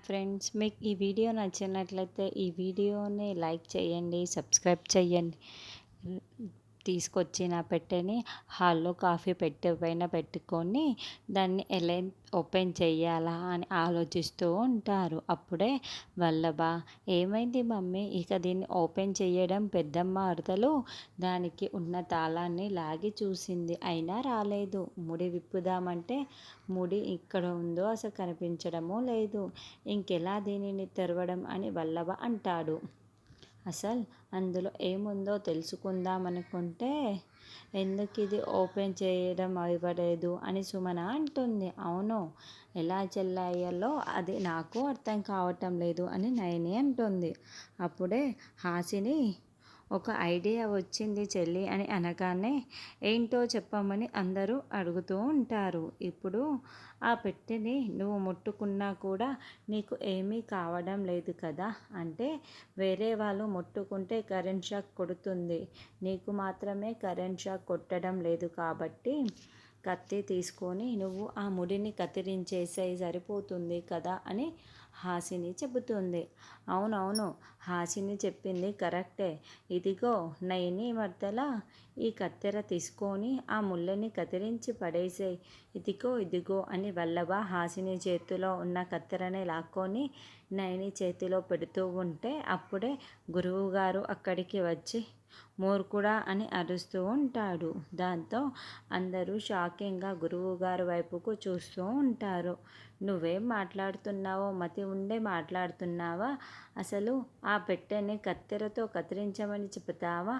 Friends, మీకు ఈ video నచ్చినట్లయితే ఈ వీడియోని లైక్ చేయండి, సబ్స్క్రైబ్ చేయండి. తీసుకొచ్చిన పెట్టెని హాల్లో కాఫీ పెట్టె పైన పెట్టుకొని దాన్ని ఎలా ఓపెన్ చేయాలా అని ఆలోచిస్తూ ఉంటారు. అప్పుడే వల్లభ, ఏమైంది మమ్మీ, ఇక దీన్ని ఓపెన్ చేయడం పెద్దమ్మ అరుదలు దానికి ఉన్న తాళాన్ని లాగి చూసింది, అయినా రాలేదు. ముడి విప్పుదామంటే ముడి ఇక్కడ ఉందో అసలు కనిపించడమూ లేదు. ఇంకెలా దీనిని తెరవడం అని వల్లభ అంటాడు. అసలు అందులో ఏముందో తెలుసుకుందామనుకుంటే ఎందుకు ఇది ఓపెన్ చేయడం అవ్వలేదు అని సుమన అంటుంది. అవును, ఎలా చెల్లాయాలో అది నాకు అర్థం కావటం లేదు అని నయని అంటుంది. అప్పుడే హాసిని, ఒక ఐడియా వచ్చింది చెల్లి అని అనగానే ఏంటో చెప్పమని అందరూ అడుగుతూ ఉంటారు. ఇప్పుడు ఆ పెట్టెని నువ్వు ముట్టుకున్నా కూడా నీకు ఏమీ కావడం లేదు కదా, అంటే వేరే వాళ్ళు ముట్టుకుంటే కరెంట్ షాక్ కొడుతుంది, నీకు మాత్రమే కరెంట్ షాక్ కొట్టడం లేదు కాబట్టి కత్తి తీసుకొని నువ్వు ఆ ముడిని కత్తిరించేసేయి, సరిపోతుంది కదా అని హాసిని చెబుతుంది. అవునవును, హాసిని చెప్పింది కరెక్టే. ఇదిగో నయని మర్దల, ఈ కత్తెర తీసుకొని ఆ ముళ్ళని కత్తిరించి పడేసేయి. ఇదిగో ఇదిగో అని వల్లభ హాసిని చేతిలో ఉన్న కత్తెరని లాక్కొని నయని చేతిలో పెడుతూ ఉంటే అప్పుడే గురువుగారు అక్కడికి వచ్చి మూర్ఖుడా అని అరుస్తూ ఉంటాడు. దాంతో అందరూ షాకింగ్గా గురువుగారు వైపుకు చూస్తూ ఉంటారు. నువ్వేం మాట్లాడుతున్నావో, మతి ఉండే మాట్లాడుతున్నావా? అసలు ఆ పెట్టెని కత్తెరతో కత్తిరించమని చెబుతావా?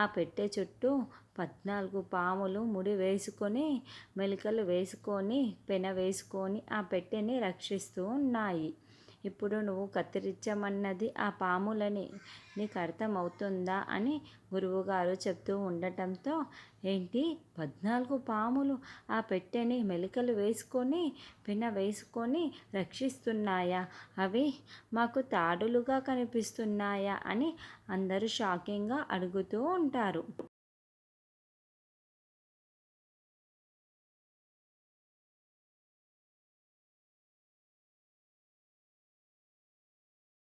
ఆ పెట్టె చుట్టూ 14 పాములు ముడి వేసుకొని, మెలికలు వేసుకొని, పెన వేసుకొని ఆ పెట్టెని రక్షిస్తూ ఉన్నాయి. ఇప్పుడు నువ్వు కత్తిరించమన్నది ఆ పాములని నీకు అర్థమవుతుందా అని గురువుగారు చెప్తూ ఉండటంతో, ఏంటి 14 పాములు ఆ పెట్టెని మెలికలు వేసుకొని, పెన వేసుకొని రక్షిస్తున్నాయా? అవి మాకు తాడులుగా కనిపిస్తున్నాయా అని అందరూ షాకింగ్గా అడుగుతూ ఉంటారు.